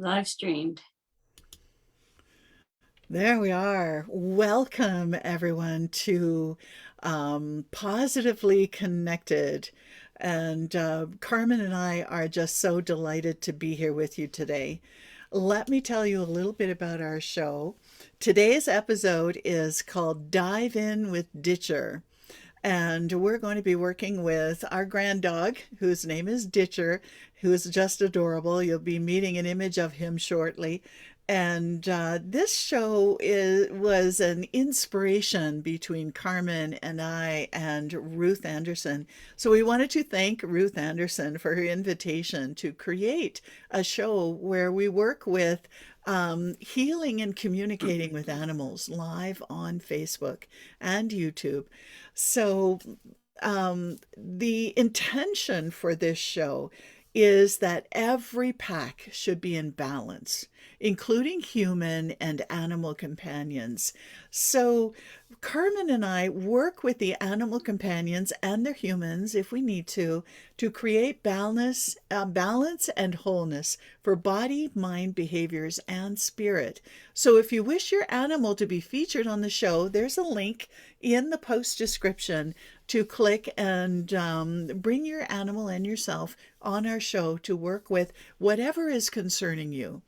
Live streamed. There we are. Welcome, everyone, to Positively Connected. And Carmen and I are just so delighted to be here with you today. Let me tell you a little bit about our show. Today's episode is called Dive In with Ditcher. And we're going to be working with our grand dog, whose name is Ditcher, who is just adorable. You'll be meeting an image of him shortly. And this show was an inspiration between Carmen and I and Ruth Anderson. So we wanted to thank Ruth Anderson for her invitation to create a show where we work with healing and communicating with animals live on Facebook and YouTube. So, the intention for this show is that every pack should be in balance, including human and animal companions. So, Carmen and I work with the animal companions and their humans, if we need to create balance and wholeness for body, mind, behaviors, and spirit. So, if you wish your animal to be featured on the show, there's a link in the post description to click and bring your animal and yourself on our show to work with whatever is concerning you.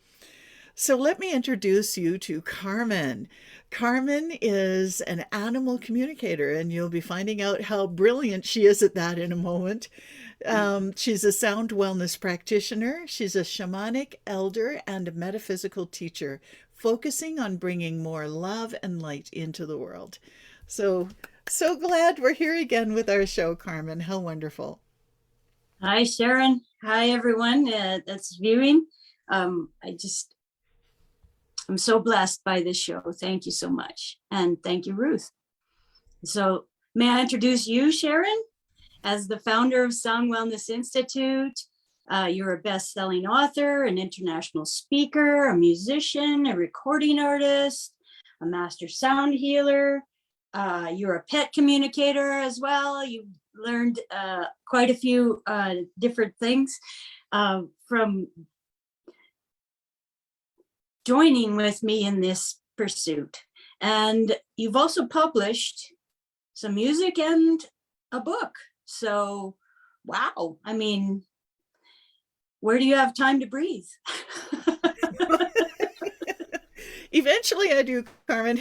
So let me introduce you to Carmen. Carmen is an animal communicator, and you'll be finding out how brilliant she is at that in a moment. She's a sound wellness practitioner. She's a shamanic elder and a metaphysical teacher, focusing on bringing more love and light into the world. So, so glad we're here again with our show, Carmen. How wonderful. Hi, Sharon. Hi, everyone that's viewing. I just, I'm so blessed by this show. Thank you so much. And thank you, Ruth. So may I introduce you, Sharon, as the founder of Sound Wellness Institute. You're a best-selling author, an international speaker, a musician, a recording artist, a master sound healer. You're a pet communicator as well. You've learned quite a few different things from joining with me in this pursuit. And you've also published some music and a book. So, wow. I mean, where do you have time to breathe? Eventually, I do, Carmen.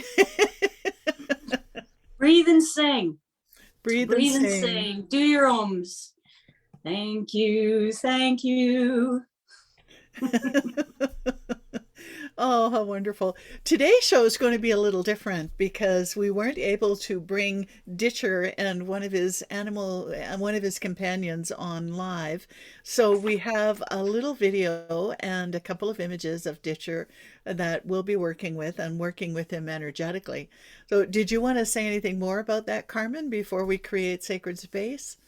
Breathe and sing. Breathe and Breathe and sing. sing. Do your ohms. Thank you. Thank you. Oh, how wonderful. Today's show is going to be a little different because we weren't able to bring Ditcher and one of his companions on live. So we have a little video and a couple of images of Ditcher that we'll be working with and working with him energetically. So did you want to say anything more about that, Carmen, before we create sacred space?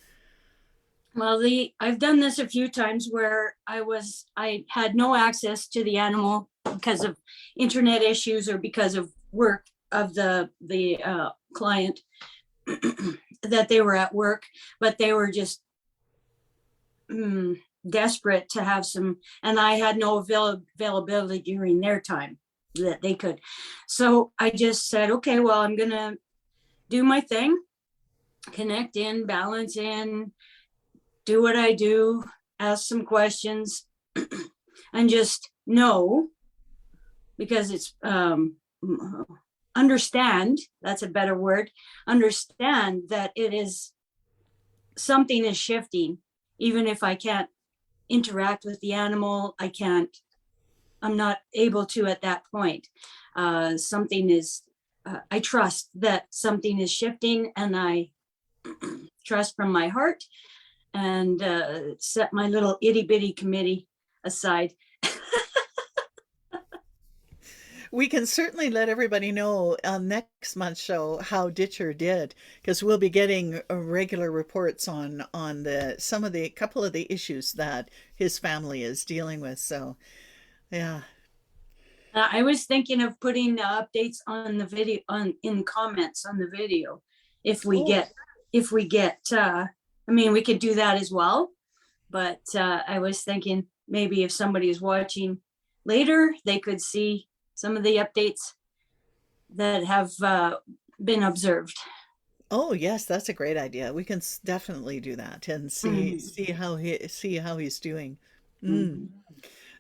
Well, I've done this a few times where I had no access to the animal because of internet issues or because of work of the client that they were at work, but they were just desperate to have some, and I had no availability during their time that they could. So I just said, okay, well, I'm gonna do my thing, connect in, balance in, do what I do, ask some questions, and just know, because it's understand, that's a better word, understand that it is, something is shifting. Even if I can't interact with the animal, I'm not able to at that point. Something is, I trust that something is shifting, and I trust from my heart, and set my little itty bitty committee aside. We can certainly let everybody know on next month's show how Ditcher did, because we'll be getting regular reports on the some of the couple of the issues that his family is dealing with. So, yeah. I was thinking of putting updates on the video, on in comments on the video, if we Oh, get I mean, we could do that as well, but I was thinking maybe if somebody is watching later, they could see some of the updates that have been observed. Oh, yes, that's a great idea. We can definitely do that and see Mhm. see how he's doing. Mm. Mhm.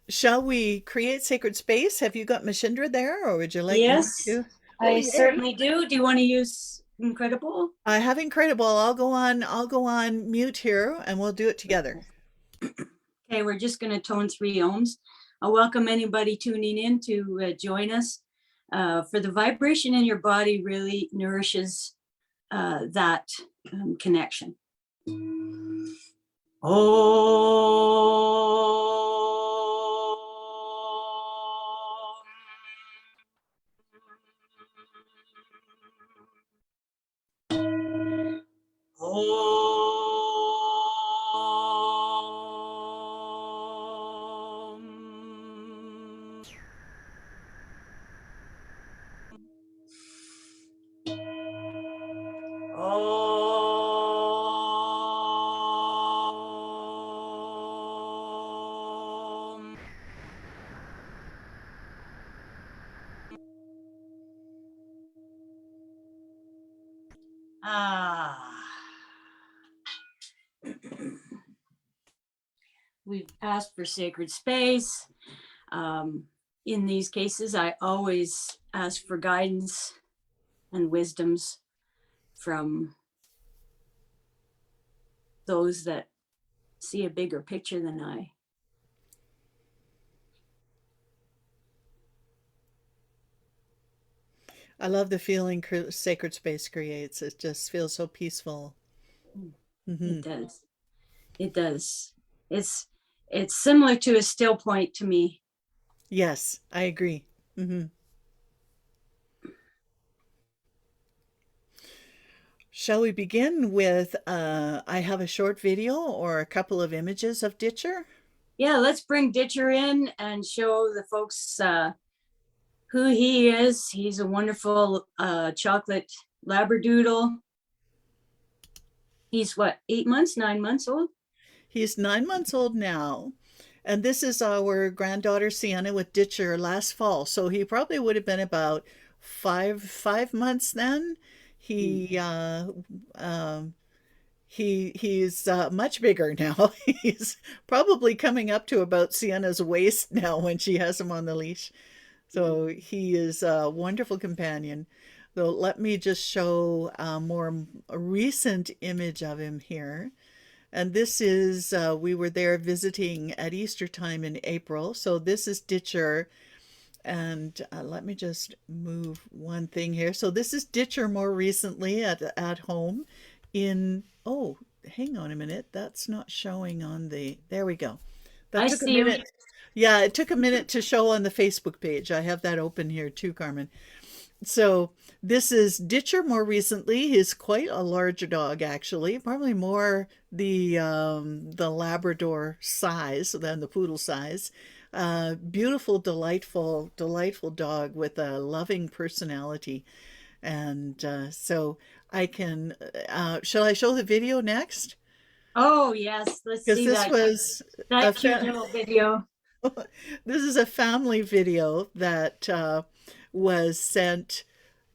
Shall we create sacred space? Have you got Mashindra there, or would you like me Yes, to? Oh, I yay. certainly do. Do you want to use Incredible? I have incredible. I'll go on mute here and we'll do it together. Okay, we're just going to tone 3 ohms. I welcome anybody tuning in to join us. For the vibration in your body really nourishes that connection. Ah. We've asked for sacred space. Um, in these cases, I always ask for guidance and wisdoms from those that see a bigger picture than I. I love the feeling sacred space creates. It just feels so peaceful. It Hmm. does. It does. It's it's similar to a still point to me. Yes, I agree. Hmm. Shall we begin with I have a short video or a couple of images of Ditcher? Yeah, let's bring Ditcher in and show the folks who he is. He's a wonderful chocolate labradoodle. He's what, 8 months, 9 months old? He's 9 months old now, and this is our granddaughter Sienna with Ditcher last fall. So he probably would have been about five months then. Hmm. He he's much bigger now. He's probably coming up to about Sienna's waist now when she has him on the leash. So he is a wonderful companion. Though let me just show a more recent image of him here. And this is, we were there visiting at Easter time in April. So this is Ditcher. And let me just move one thing here. So this is Ditcher more recently at home in, oh, hang on a minute. That's not showing on the, there we go. That I took a see him. minute. Yeah, it took a minute to show on the Facebook page. I have that open here too, Carmen. So this is Ditcher more recently. He's quite a larger dog, actually, probably more the Labrador size than the poodle size. Beautiful, delightful dog with a loving personality. And so I can. Shall I show the video next? Oh yes, let's Because see this that was a that cute little video. this is a family video that was sent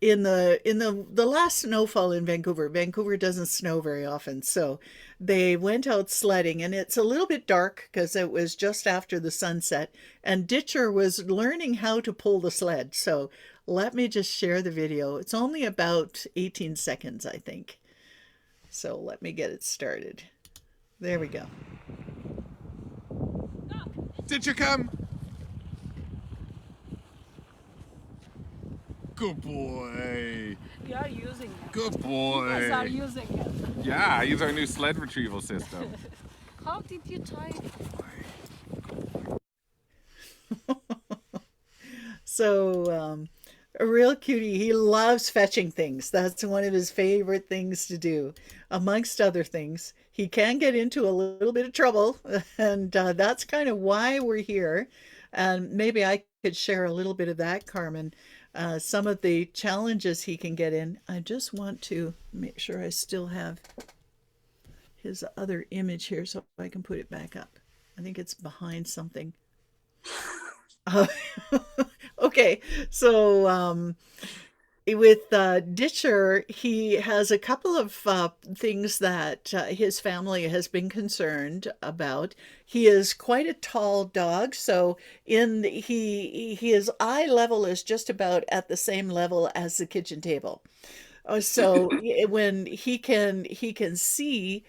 in the last snowfall in Vancouver. Vancouver doesn't snow very often, so they went out sledding, and it's a little bit dark because it was just after the sunset. And Ditcher was learning how to pull the sled. So let me just share the video. It's only about 18 seconds, I think. So let me get it started. There we go. Did you come? Good boy. We are using it. Good You guys are boy. using it. Yeah, use our new sled retrieval system. How did you tie it? So, a real cutie. He loves fetching things. That's one of his favorite things to do, amongst other things. He can get into a little bit of trouble, and that's kind of why we're here. And maybe I could share a little bit of that, Carmen. Some of the challenges he can get in. I just want to make sure I still have his other image here so I can put it back up. I think it's behind something. Uh, okay, so with Ditcher, he has a couple of things that his family has been concerned about. He is quite a tall dog, so his eye level is just about at the same level as the kitchen table. So when he can see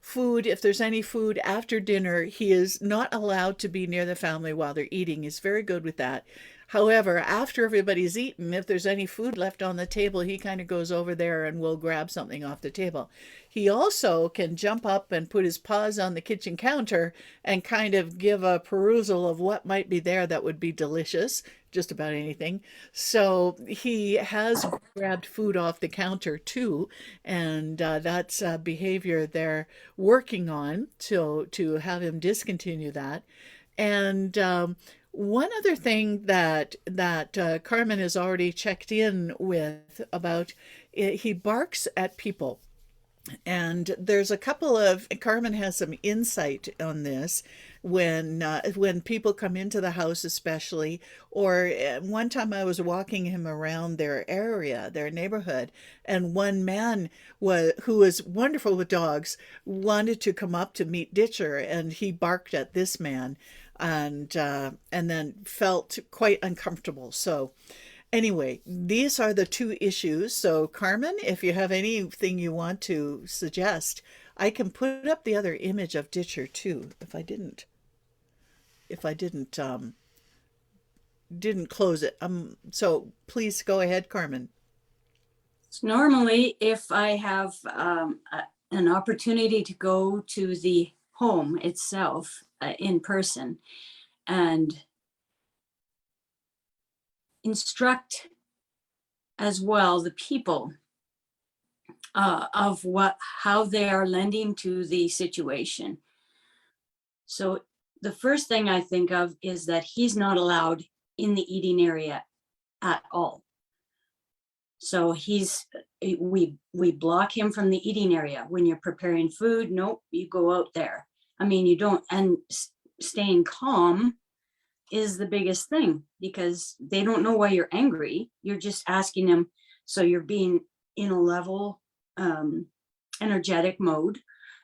food. If there's any food after dinner, he is not allowed to be near the family while they're eating. He's very good with that. However, after everybody's eaten, if there's any food left on the table, he kind of goes over there and will grab something off the table. He also can jump up and put his paws on the kitchen counter and kind of give a perusal of what might be there that would be delicious, just about anything. So he has grabbed food off the counter too, and that's a behavior they're working on to have him discontinue that. And one other thing that Carmen has already checked in with about, he barks at people. And there's a couple of, Carmen has some insight on this when people come into the house, especially, or one time I was walking him around their area, their neighborhood, and one man who was wonderful with dogs wanted to come up to meet Ditcher, and he barked at this man, and then felt quite uncomfortable. So anyway, these are the two issues. So, Carmen, if you have anything you want to suggest, I can put up the other image of Ditcher too. If I didn't close it. So please go ahead, Carmen. So normally, if I have an opportunity to go to the home itself in person and instruct as well the people of how they are lending to the situation. So the first thing I think of is that he's not allowed in the eating area at all. So we block him from the eating area. When you're preparing food, nope, you go out there. I mean, you don't, and staying calm is the biggest thing, because they don't know why you're angry. You're just asking them. So you're being in a level energetic mode,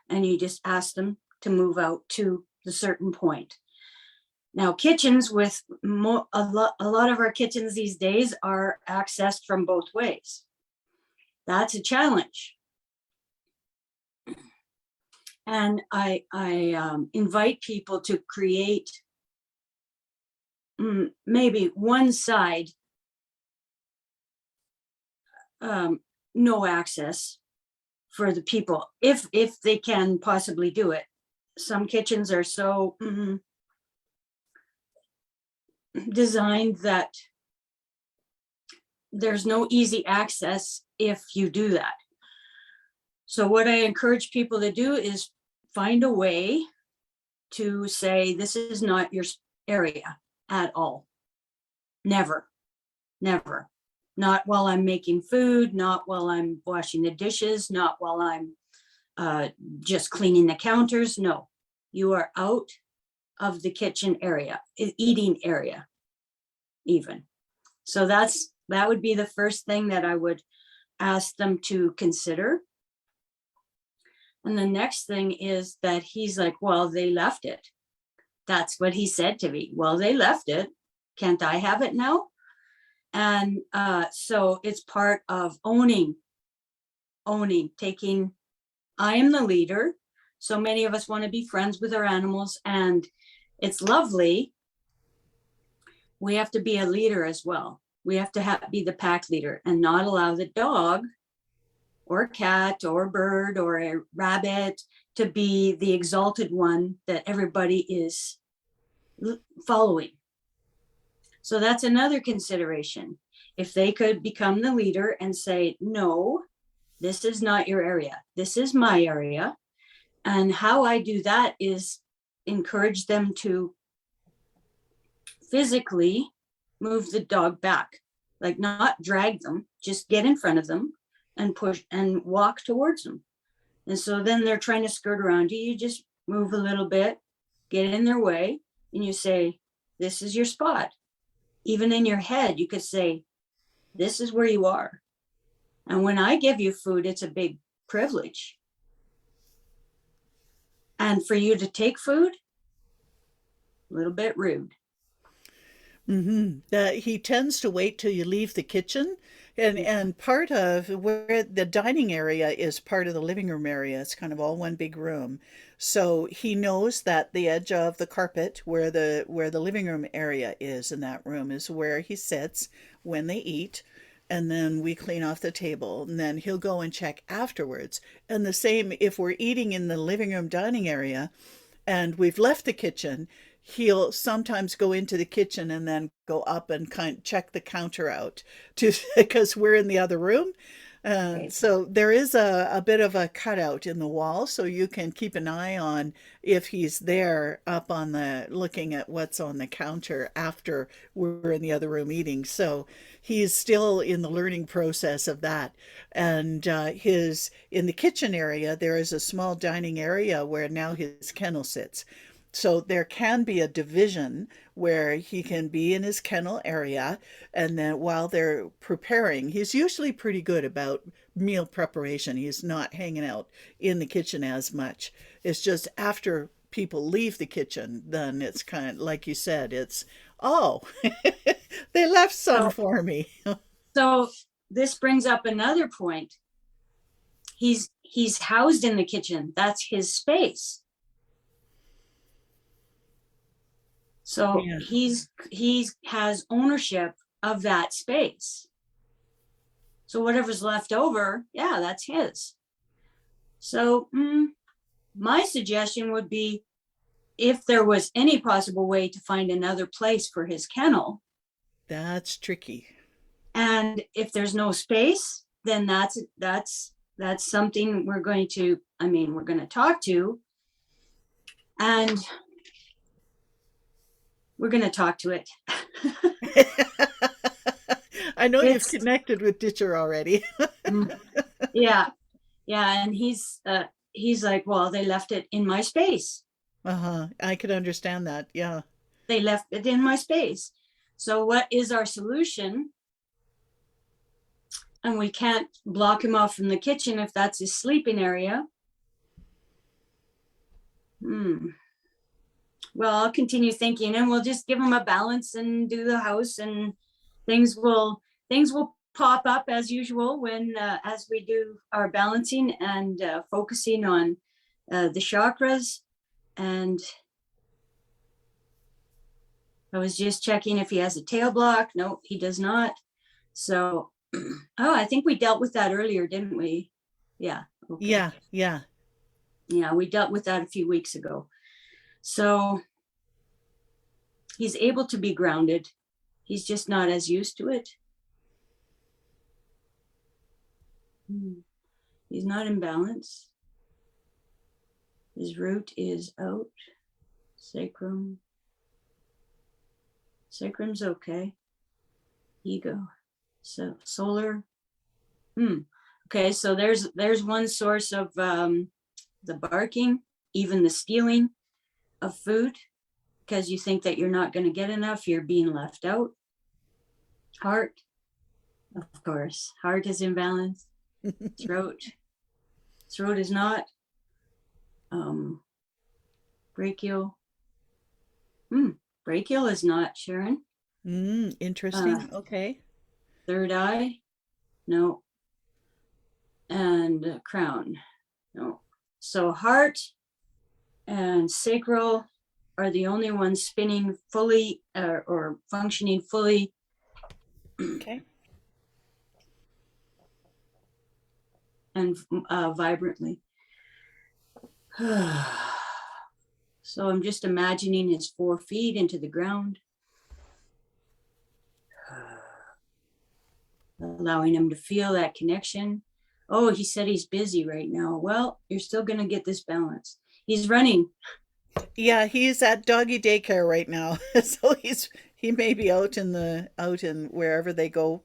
and you just ask them to move out to the certain point. Now, kitchens with a lot of our kitchens these days are accessed from both ways. That's a challenge. And I invite people to create maybe one side, no access for the people, if they can possibly do it. Some kitchens are so designed that there's no easy access if you do that. So what I encourage people to do is find a way to say, this is not your area at all. Never. Not while I'm making food, not while I'm washing the dishes, not while I'm just cleaning the counters. No, you are out of the kitchen area, eating area even. So that would be the first thing that I would ask them to consider. And the next thing is that he's like, well, they left it. That's what he said to me. Well, they left it. Can't I have it now? And so it's part of owning, taking, I am the leader. So many of us want to be friends with our animals, and it's lovely. We have to be a leader as well. We have to be the pack leader and not allow the dog or cat or bird or a rabbit to be the exalted one that everybody is following. So that's another consideration. If they could become the leader and say, no, this is not your area. This is my area. And how I do that is encourage them to physically move the dog back, like not drag them, just get in front of them and push and walk towards them. And so then they're trying to skirt around you. You just move a little bit, get in their way, and you say, this is your spot. Even in your head, you could say, this is where you are. And when I give you food, it's a big privilege. And for you to take food, a little bit rude. He tends to wait till you leave the kitchen. And part of where the dining area is part of the living room area. It's kind of all one big room. So he knows that the edge of the carpet where the living room area is in that room is where he sits when they eat. And then we clean off the table, and then he'll go and check afterwards. And the same if we're eating in the living room dining area and we've left the kitchen, he'll sometimes go into the kitchen and then go up and kind of check the counter out to because we're in the other room. Right. So there is a bit of a cutout in the wall, so you can keep an eye on if he's there up on the looking at what's on the counter after we're in the other room eating. So he's still in the learning process of that. And his in the kitchen area, there is a small dining area where now his kennel sits. So there can be a division where he can be in his kennel area, and then while they're preparing, he's usually pretty good about meal preparation. He's not hanging out in the kitchen as much. It's just after people leave the kitchen, then it's kind of like you said, it's, oh, they left some for me. So this brings up another point. He's housed in the kitchen. That's his space. So Yeah. he has ownership of that space. So whatever's left over, yeah, that's his. So my suggestion would be, if there was any possible way to find another place for his kennel. That's tricky. And if there's no space, then that's something we're going to talk to. And we're going to talk to it. I know you've connected with Ditcher already. Yeah. And he's like, well, they left it in my space. I could understand that. Yeah. They left it in my space. So what is our solution? And we can't block him off from the kitchen if that's his sleeping area. Well, I'll continue thinking, and we'll just give him a balance and do the house, and things will pop up as usual when as we do our balancing and focusing on the chakras. And I was just checking if he has a tail block. No, he does not. So, I think we dealt with that earlier, didn't we? Yeah. Okay. Yeah. We dealt with that a few weeks ago. So he's able to be grounded. He's just not as used to it. He's not in balance. His root is out. Sacrum's okay. Ego. So solar. Okay, so there's one source of the barking, even the stealing of food, because you think that you're not going to get enough, you're being left out. Heart, of course, heart is imbalanced. Throat is not. Brachial. Brachial is not, Sharon. Interesting. Okay. Third eye, no. And crown, no. So heart and sacral are the only ones spinning fully or functioning fully. Okay. And vibrantly. So I'm just imagining his 4 feet into the ground, allowing him to feel that connection. Oh, he said he's busy right now. Well, you're still going to get this balance. He's running. Yeah, he's at doggy daycare right now. So he may be out in wherever they go.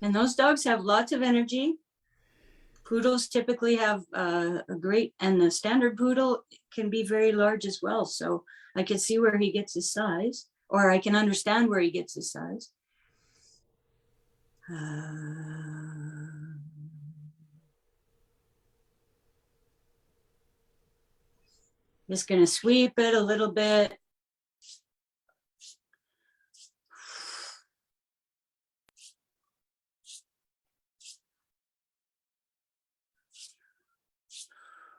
And those dogs have lots of energy. Poodles typically have a great, and the standard poodle can be very large as well. So I can see where he gets his size, or I can understand where he gets his size. Just going to sweep it a little bit.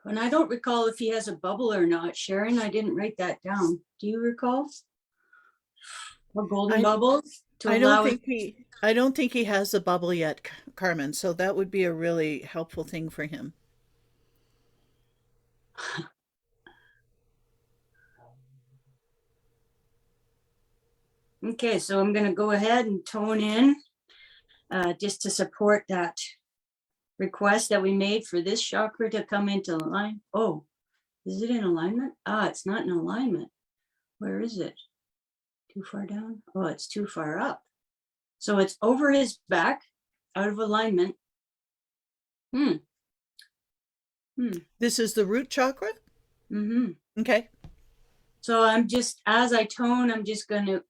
And I don't recall if he has a bubble or not. Sharon, I didn't write that down. Do you recall? A golden bubble to I allow don't it. think I don't think he has a bubble yet, Carmen. So that would be a really helpful thing for him. Okay, so I'm going to go ahead and tone in just to support that request that we made for this chakra to come into line. Oh, is it in alignment? Ah, it's not in alignment. Where is it? Too far down? Oh, it's too far up. So it's over his back, out of alignment. This is the root chakra? Mm-hmm. Okay. So I'm just, as I tone, I'm just going to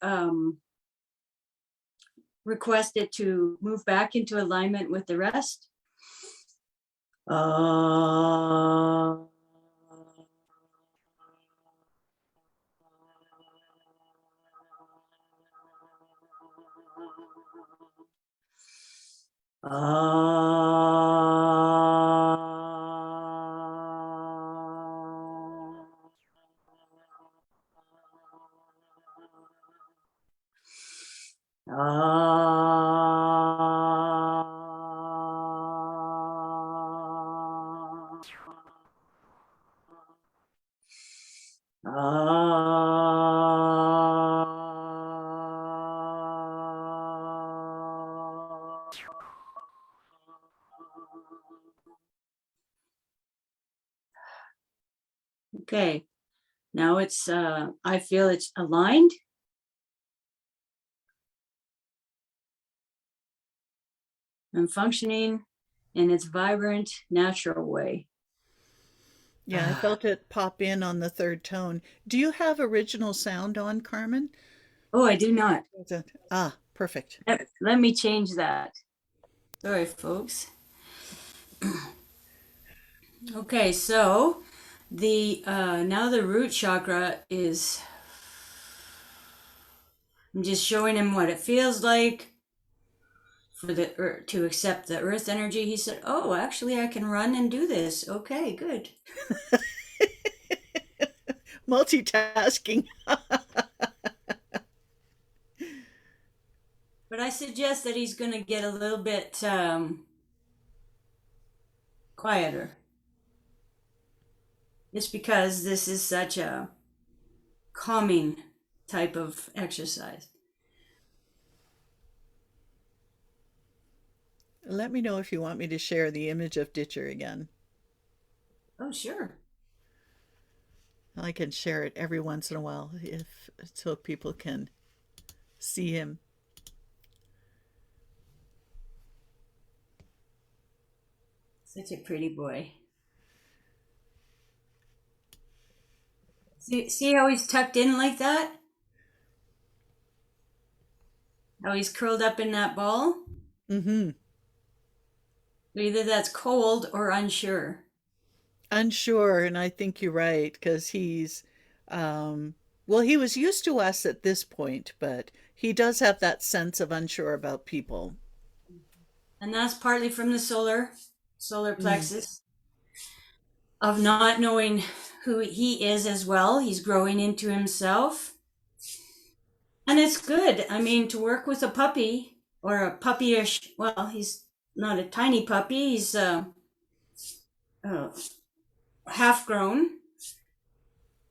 request it to move back into alignment with the rest. Okay, now it's, I feel it's aligned. And functioning in its vibrant, natural way. Yeah, I felt it pop in on the third tone. Do you have original sound on, Carmen? Oh, I do not. Perfect. Let me change that. Sorry, folks. Okay, so the now the root chakra is, I'm just showing him what it feels like for the to accept the earth energy. He said, oh, actually I can run and do this. Okay, good. Multitasking. But I suggest that he's going to get a little bit quieter. Just because this is such a calming type of exercise. Let me know if you want me to share the image of Ditcher again. Oh, sure. I can share it every once in a while if so people can see him. Such a pretty boy. See how he's tucked in like that? How he's curled up in that ball? Mm-hmm. Either that's cold or unsure. Unsure, and I think you're right, because well, he was used to us at this point, but he does have that sense of unsure about people. And that's partly from the solar plexus of not knowing who he is as well. He's growing into himself. And it's good. I mean, to work with a puppy or a puppyish, well, he's not a tiny puppy. He's half grown.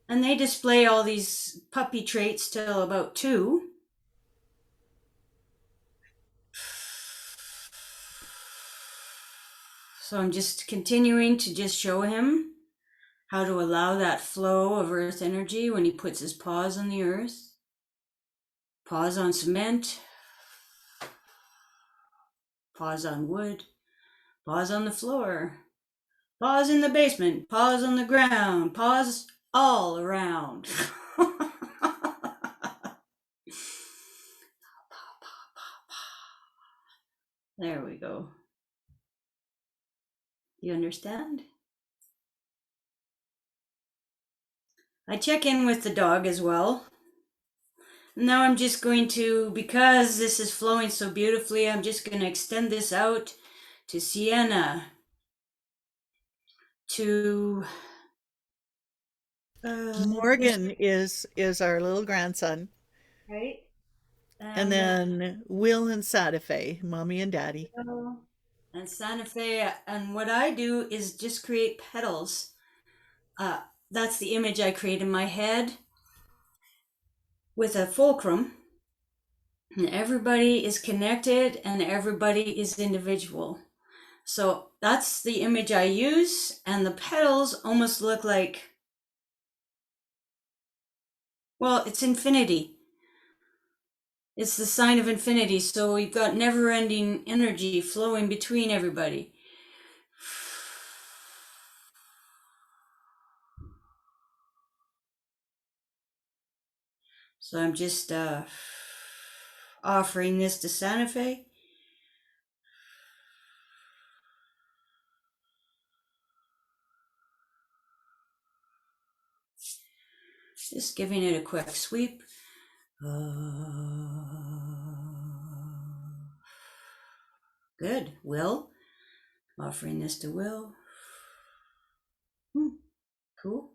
And they display all these puppy traits till about 2. So I'm just continuing to just show him how to allow that flow of earth energy when he puts his paws on the earth, paws on cement, paws on wood, Paws on the floor. Paws in the basement. Paws on the ground. Paws all around. There we go. You understand? I check in with the dog as well. Now I'm just going to, because this is flowing so beautifully, I'm just going to extend this out to Sienna, to Morgan is our little grandson, right, and then Will and Santa Fe, mommy and daddy. and Santa Fe. And what I do is just create petals. That's the image I create in my head with a fulcrum. And everybody is connected and everybody is individual. So that's the image I use, and the petals almost look like, well, it's infinity. It's the sign of infinity. So we've got never-ending energy flowing between everybody. So I'm just offering this to Santa Fe. Just giving it a quick sweep. Good. Will. Offering this to Will. Cool.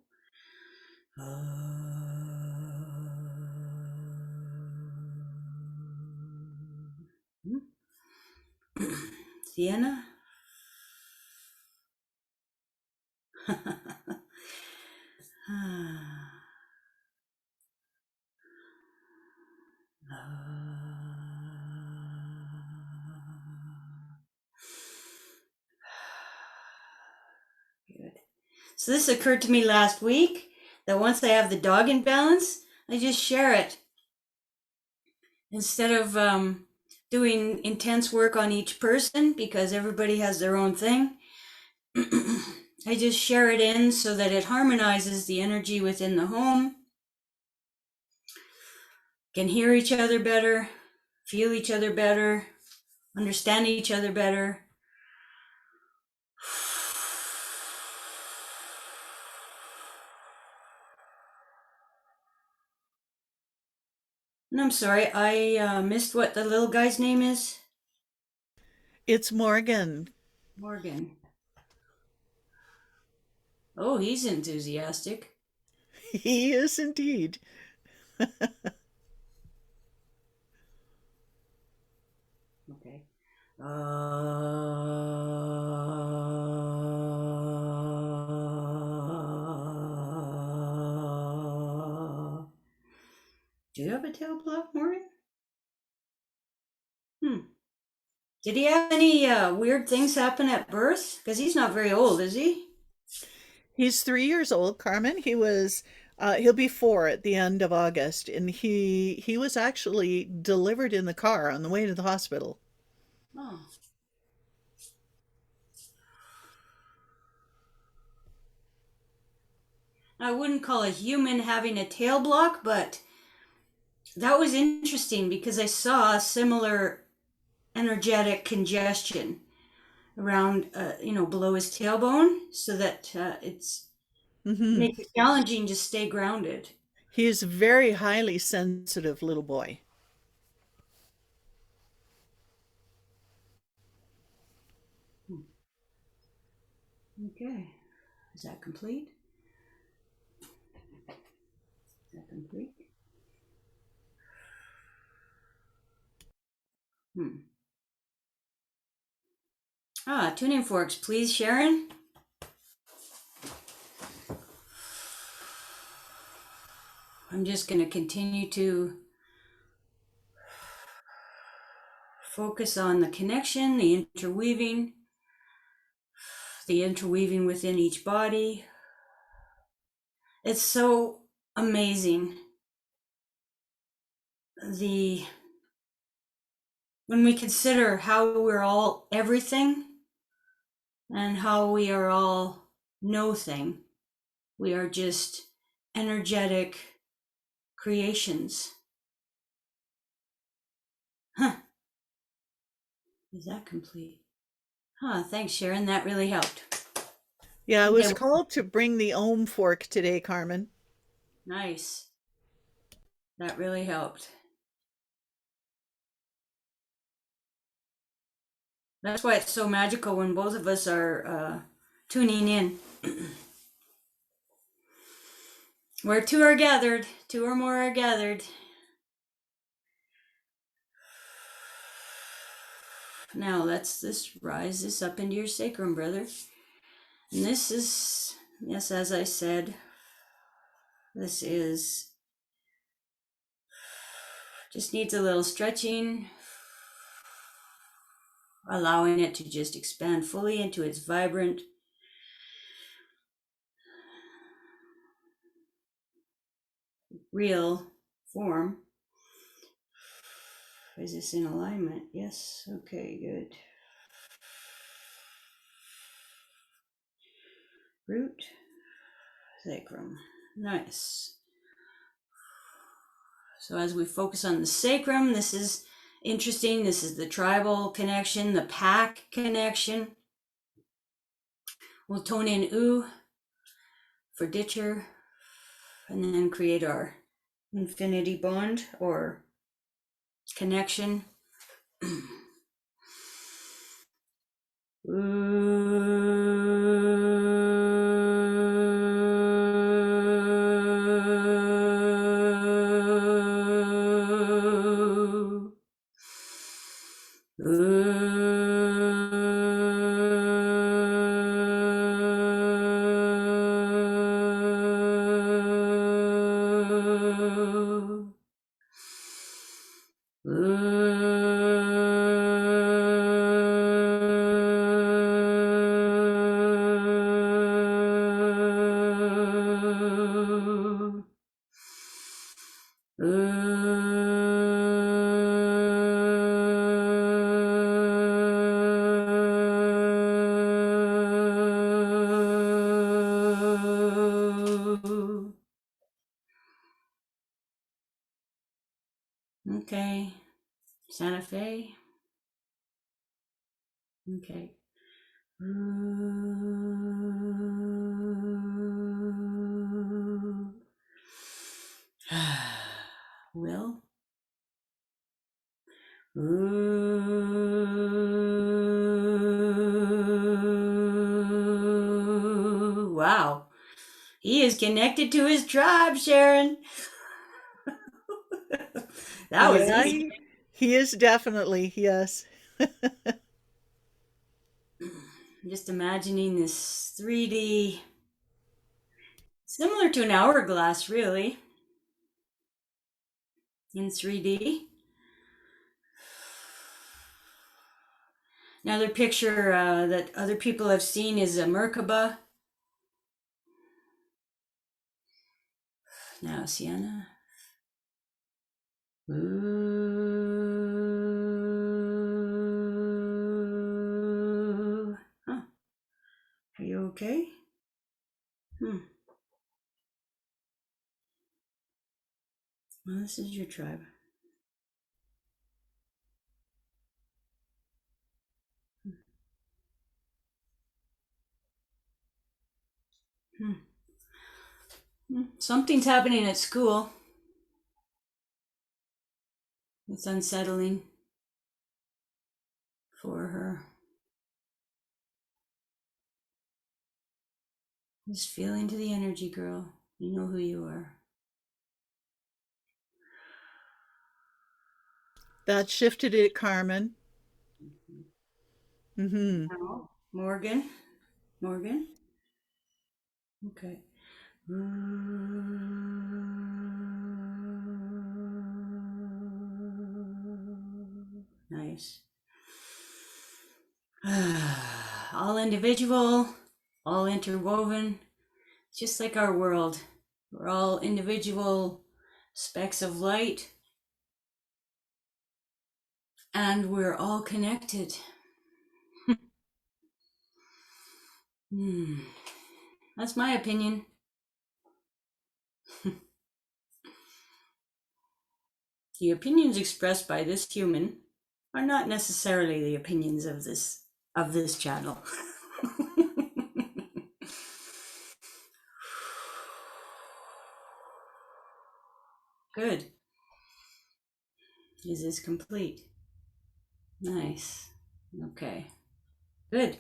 Sienna. Good. So this occurred to me last week, that once I have the dog in balance, I just share it. Instead of doing intense work on each person, because everybody has their own thing, I just share it in so that it harmonizes the energy within the home. Can hear each other better, feel each other better, understand each other better. And I'm sorry, I missed what the little guy's name is. It's Morgan. Morgan. Oh, he's enthusiastic. He is indeed. Okay. Do you have a tail block, Morgan? Did he have any weird things happen at birth? Because he's not very old, is he? He's 3 years old, Carmen. He'll be 4 at the end of August, and he was actually delivered in the car on the way to the hospital. Oh. I wouldn't call a human having a tail block, but that was interesting because I saw a similar energetic congestion around, below his tailbone, so that it's makes it challenging to stay grounded. He is a very highly sensitive little boy. Okay, is that complete? Is that complete? Tuning forks, please, Sharon. I'm just going to continue to focus on the connection, the interweaving within each body. It's so amazing. When we consider how we're all everything, and how we are all nothing. We are just energetic creations. Huh. Is that complete? Huh, thanks, Sharon. That really helped. Yeah, I was Okay, called to bring the ohm fork today, Carmen. nice. That really helped. That's why it's so magical when both of us are tuning in. Where two are gathered, two or more are gathered. Now let's rise this up into your sacrum, brother. And this is, yes, as I said, this is just needs a little stretching, allowing it to just expand fully into its vibrant, real form. Is this in alignment? Yes. Okay, good. Root, sacrum. Nice. So as we focus on the sacrum, this is interesting. This is the tribal connection, the pack connection. We'll tone in oo for ditcher, and then create our infinity bond or connection. Okay, Santa Fe. Okay. Will. Wow. He is connected to his tribe, Sharon. That was Yeah, easy. he is definitely, yes. Just imagining this 3D, similar to an hourglass, really, in 3D. Another picture that other people have seen is a Merkaba. Now, Sienna. Ooh. Huh. Are you okay? Well, this is your tribe. Something's happening at school. It's unsettling for her. Just feel into the energy, girl. You know who you are. That shifted it, Carmen. Mm-hmm. Now, Morgan. Morgan. Okay. Nice. All individual, all interwoven, just like our world. We're all individual specks of light, and we're all connected. That's my opinion. The opinions expressed by this human are not necessarily the opinions of this channel. Good. Is this complete? Nice. Okay. Good.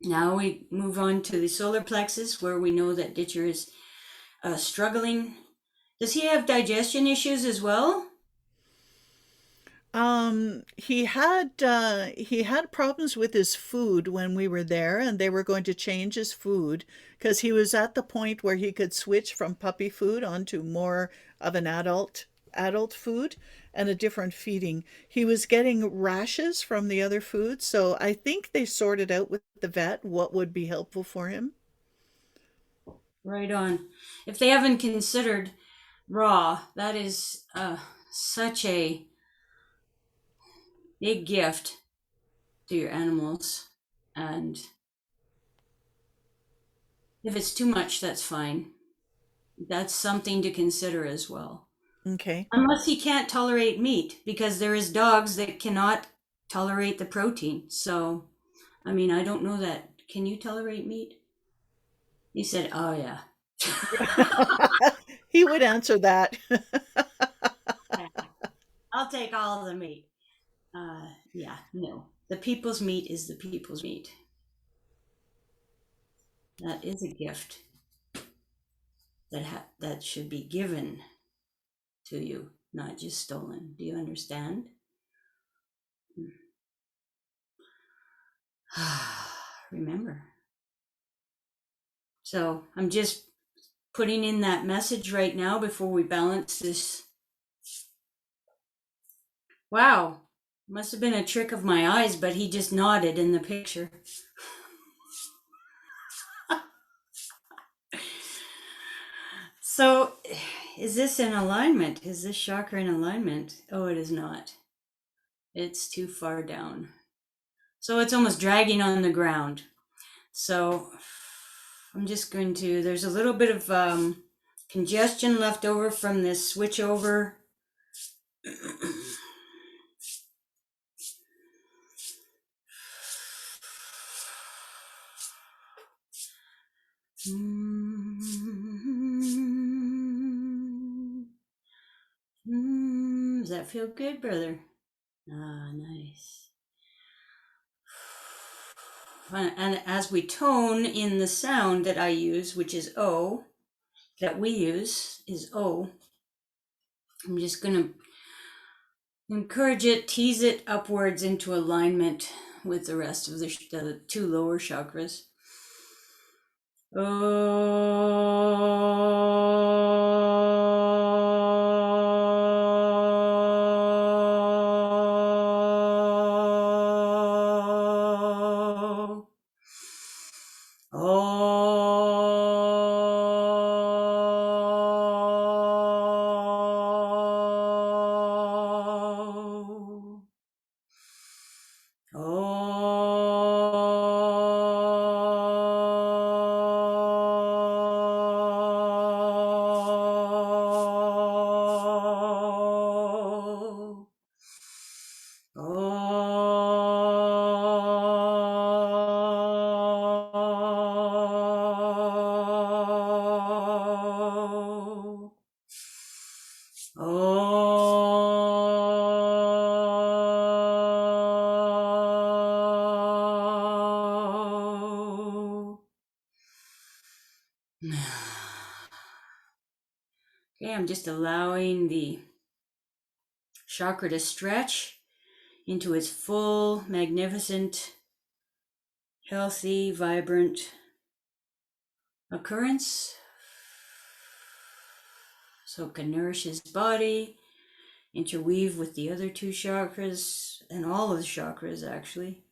Now we move on to the solar plexus, where we know that Ditcher is struggling. Does he have digestion issues as well? He had problems with his food when we were there, and they were going to change his food because he was at the point where he could switch from puppy food onto more of an adult food and a different feeding. He was getting rashes from the other food, so I think they sorted out with the vet what would be helpful for him. Right on. If they haven't considered raw, that is such a big gift to your animals. And if it's too much, that's fine. That's something to consider as well. Okay. Unless he can't tolerate meat, because there is dogs that cannot tolerate the protein. So, I mean, I don't know that. Can you tolerate meat? He said, oh, yeah. He would answer that. I'll take all of the meat. Yeah, no. The people's meat is the people's meat. That is a gift that should be given to you, not just stolen. Do you understand? Remember. So I'm just putting in that message right now before we balance this. Wow, must have been a trick of my eyes, but he just nodded in the picture. So is this in alignment? Is this chakra in alignment? Oh, it is not. It's too far down. So it's almost dragging on the ground. So I'm just going to, there's a little bit of congestion left over from this switch over. Does that feel good, brother? Ah, nice. And as we tone in the sound that I use, which is O, that we use is O, I'm just going to encourage it, tease it upwards into alignment with the rest of the two lower chakras. Okay, I'm just allowing the chakra to stretch into its full, magnificent, healthy, vibrant occurrence. So it can nourish his body, interweave with the other two chakras, and all of the chakras actually.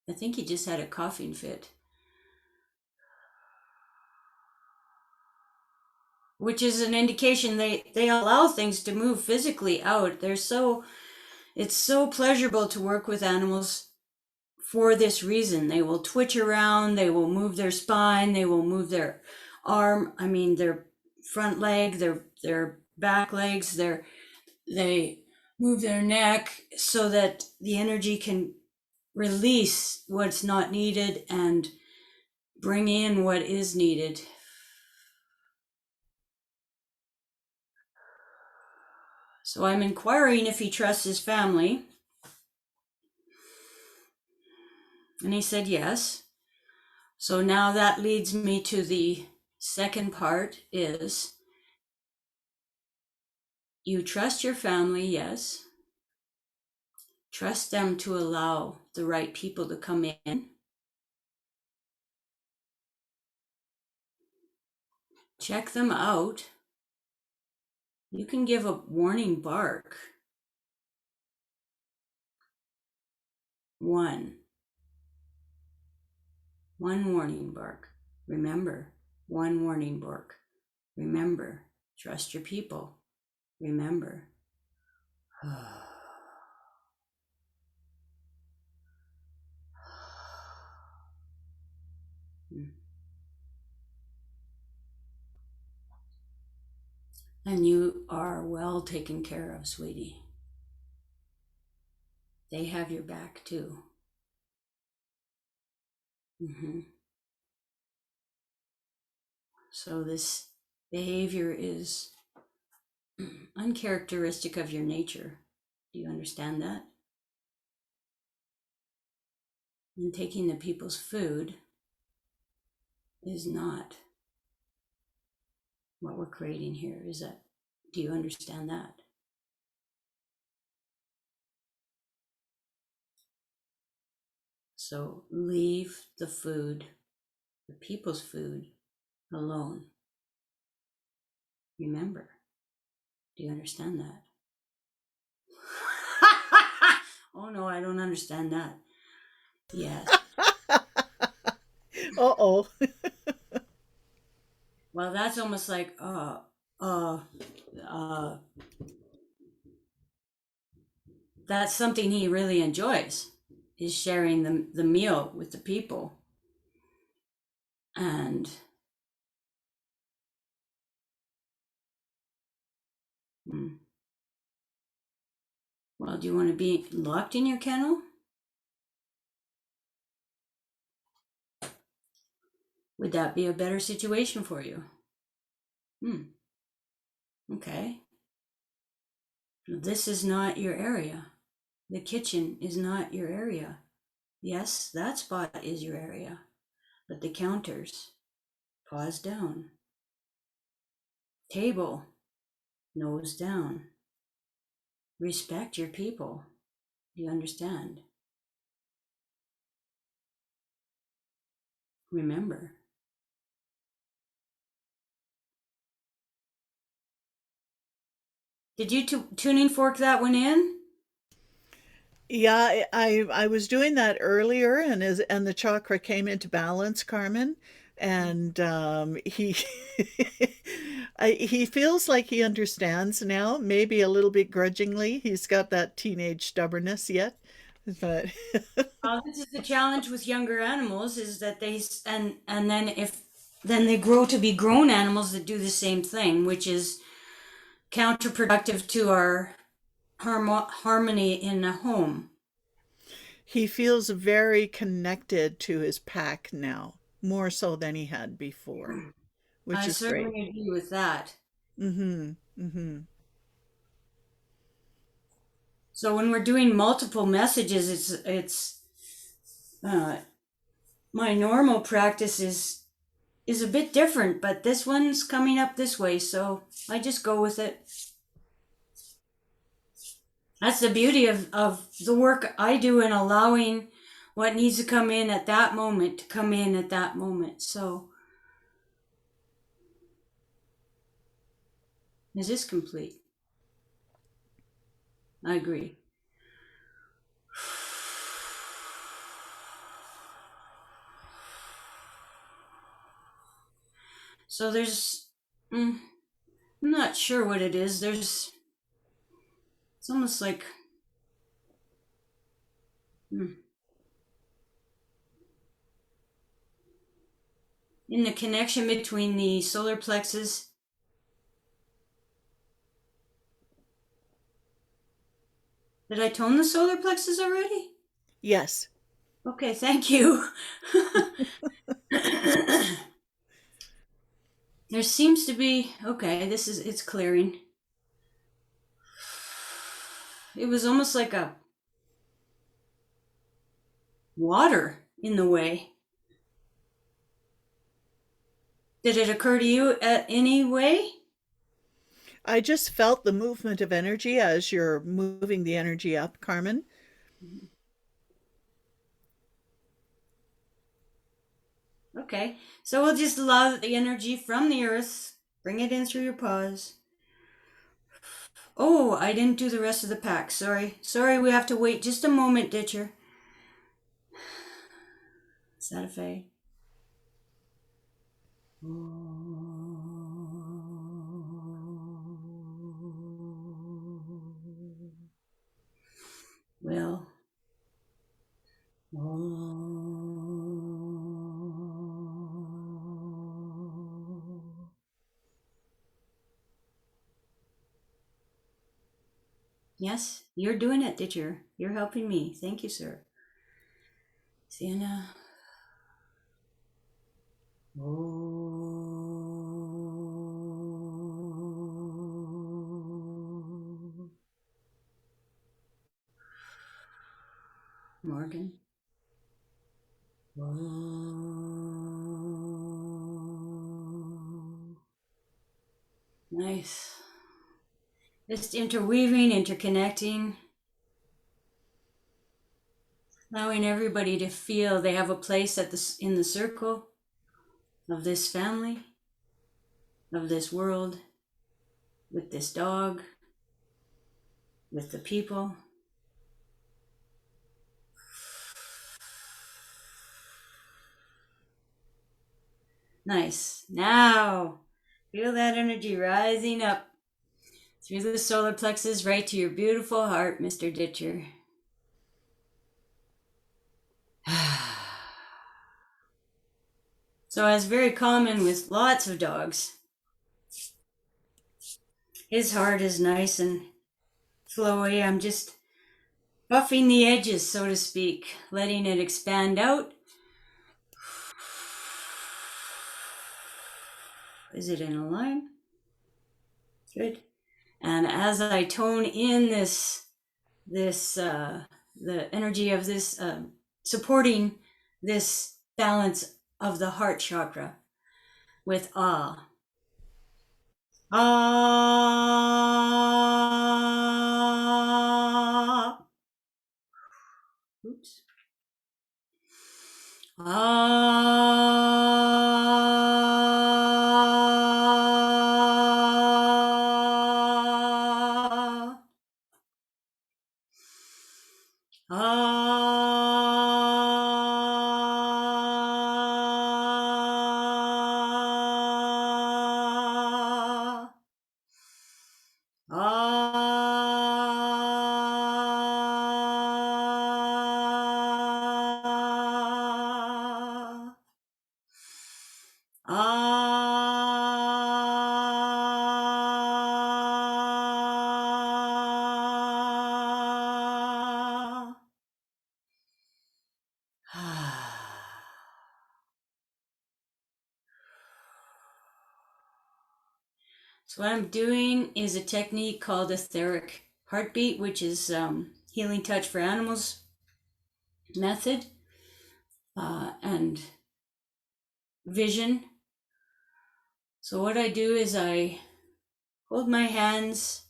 I think he just had a coughing fit. Which is an indication they allow things to move physically out. It's so pleasurable to work with animals for this reason. They will twitch around, they will move their spine, they will move their their front leg, their back legs, they move their neck so that the energy can release what's not needed and bring in what is needed. So I'm inquiring if he trusts his family. And he said yes. So now that leads me to the second part is you trust your family, yes. Trust them to allow the right people to come in. Check them out. You can give a warning bark. One warning bark. Remember, one warning bark. Remember, trust your people. Remember. And you are well taken care of, sweetie. They have your back too. So this behavior is uncharacteristic of your nature. Do you understand that? And taking the people's food is not what we're creating here. Is that? Do you understand that? So leave the food, the people's food, alone. Remember. Do you understand that? Oh no, I don't understand that. Yes. Uh-oh. Well, that's almost like that's something he really enjoys, is sharing the meal with the people. And well, do you want to be locked in your kennel? Would that be a better situation for you? Okay. This is not your area. The kitchen is not your area. Yes, that spot is your area, but the counters, paws down. Table, nose down. Respect your people. Do you understand? Remember. Did you tuning fork that one in? Yeah, I was doing that earlier, and the chakra came into balance, Carmen, and he he feels like he understands now, maybe a little bit grudgingly. He's got that teenage stubbornness yet, but This is the challenge with younger animals, is that and then they grow to be grown animals that do the same thing, which is counterproductive to our harmony in a home. he feels very connected to his pack now, more so than he had before, which I is great. certainly agree with that. Mm-hmm. Mm-hmm. So when we're doing multiple messages, it's my normal practice is a bit different, but this one's coming up this way, so I just go with it. That's the beauty of the work I do in allowing what needs to come in at that moment to come in at that moment. So is this complete? I agree. So there's, I'm not sure what it is. It's almost like, in the connection between the solar plexus. Did I tone the solar plexus already? Yes. Okay, thank you. There seems to be, okay, it's clearing. It was almost like a water in the way. Did it occur to you at any way? I just felt the movement of energy as you're moving the energy up, Carmen. Okay, so we'll just allow the energy from the earth, bring it in through your paws. Oh, I didn't do the rest of the pack. Sorry, we have to wait just a moment, Ditcher. Santa Fe. Well. Yes, you're doing it, Ditcher. You're helping me. Thank you, sir. Sienna. Morgan. Nice. Just interweaving, interconnecting, allowing everybody to feel they have a place in the circle of this family, of this world, with this dog, with the people. Nice. Now, feel that energy rising up through the solar plexus right to your beautiful heart, Mr. Ditcher. So, as very common with lots of dogs, his heart is nice and flowy. I'm just buffing the edges, so to speak, letting it expand out. Is it in a line? Good. And as I tone in the energy of this, supporting this balance of the heart chakra with ah. Ah. Oops. Ah. Ah. Ah. Ah. So what I'm doing is a technique called etheric heartbeat, which is healing touch for animals method and vision. So what I do is I hold my hands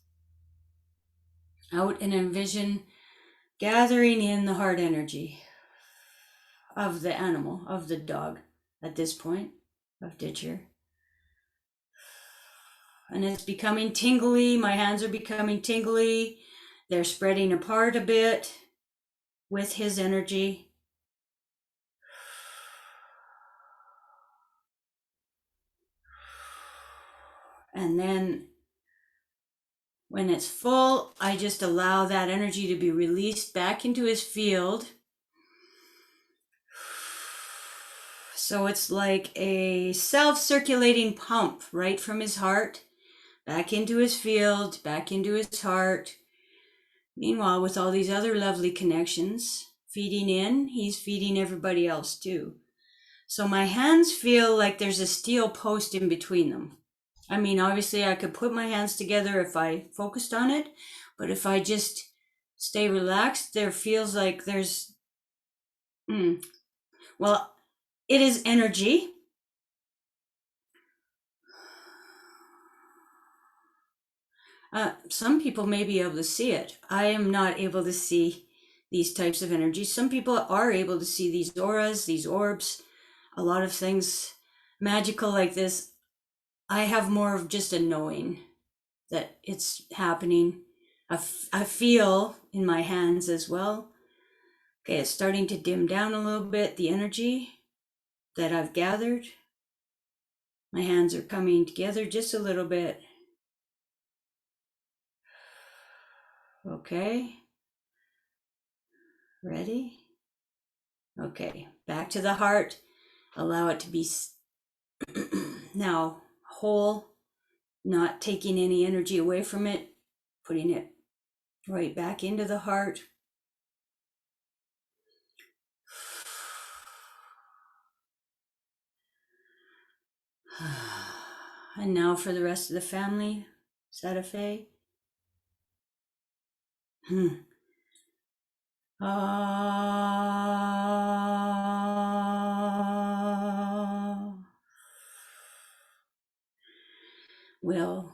out and envision gathering in the heart energy of the animal, of the dog at this point, of Ditcher. And it's becoming tingly. My hands are becoming tingly. They're spreading apart a bit with his energy. And then when it's full, I just allow that energy to be released back into his field. So it's like a self-circulating pump right from his heart, back into his field, back into his heart. Meanwhile, with all these other lovely connections feeding in, he's feeding everybody else too. So my hands feel like there's a steel post in between them. I mean, obviously I could put my hands together if I focused on it, but if I just stay relaxed, there feels like there's, well, it is energy. Some people may be able to see it. I am not able to see these types of energies. Some people are able to see these auras, these orbs, a lot of things magical like this. I have more of just a knowing that it's happening. I feel in my hands as well. Okay, it's starting to dim down a little bit, the energy that I've gathered. My hands are coming together just a little bit. Okay. Ready? Okay, back to the heart. Allow it to be now whole, not taking any energy away from it, putting it right back into the heart. And now for the rest of the family, Santa Fe. Will.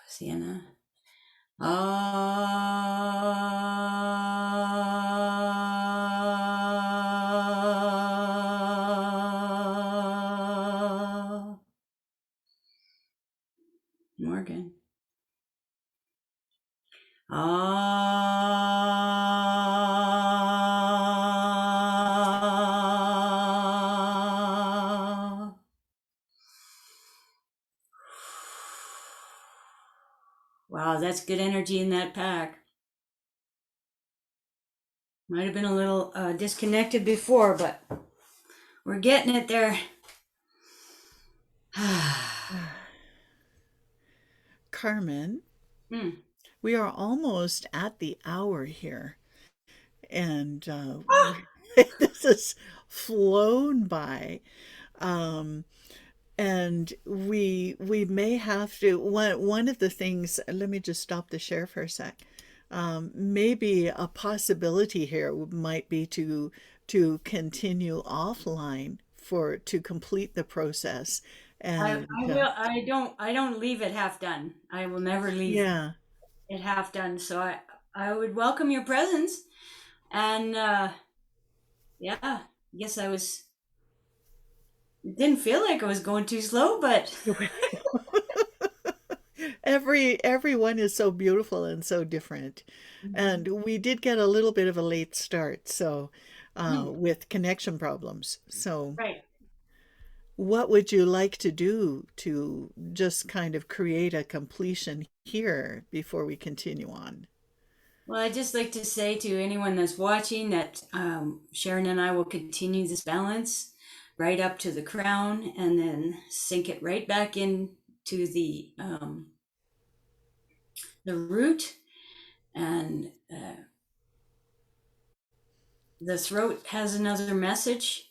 Sienna. Morgan. Wow, that's good energy in that pack. Might have been a little disconnected before, but we're getting it there. Carmen, we are almost at the hour here, and this has flown by. And we may have to, one of the things, let me just stop the share for a sec. Maybe a possibility here might be to continue offline to complete the process. And I don't leave it half done. I will never leave yeah, it half done. So I would welcome your presence. And yeah, I guess it didn't feel like I was going too slow, but everyone is so beautiful and so different. And we did get a little bit of a late start, so with connection problems. So right. what would you like to do to just kind of create a completion here before we continue on? Well, I'd just like to say to anyone that's watching that Sharon and I will continue this balance right up to the crown and then sink it right back into the root, and the throat has another message.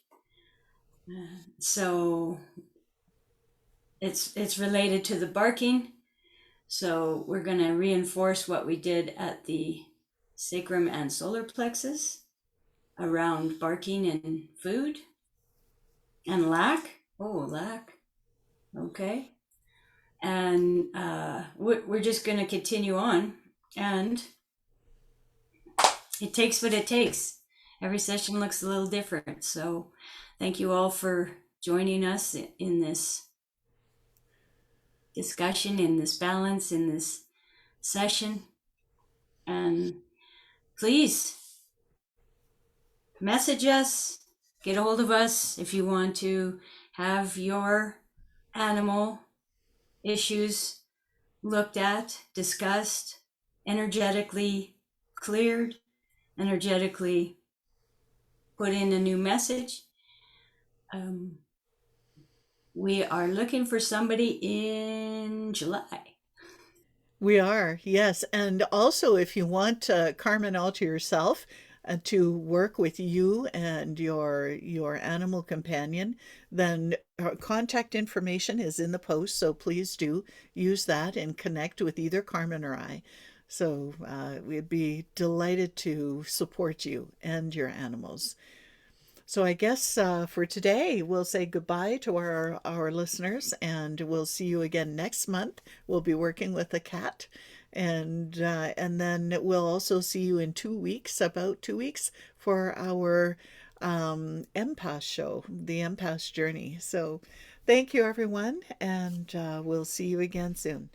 So it's related to the barking. So we're going to reinforce what we did at the sacrum and solar plexus around barking and food and lack. Oh, lack. Okay. And we're just going to continue on. And it takes what it takes. Every session looks a little different. So thank you all for joining us in this discussion, in this balance, in this session. And please message us, get a hold of us if you want to have your animal issues looked at, discussed, energetically cleared, energetically put in a new message. We are looking for somebody in July. We are, yes. And also, if you want Carmen all to yourself to work with you and your animal companion, then her contact information is in the post. So please do use that and connect with either Carmen or I. So we'd be delighted to support you and your animals. So I guess for today, we'll say goodbye to our listeners, and we'll see you again next month. We'll be working with a cat, and then we'll also see you in 2 weeks, about 2 weeks, for our empath show, the empath journey. So thank you, everyone, and we'll see you again soon.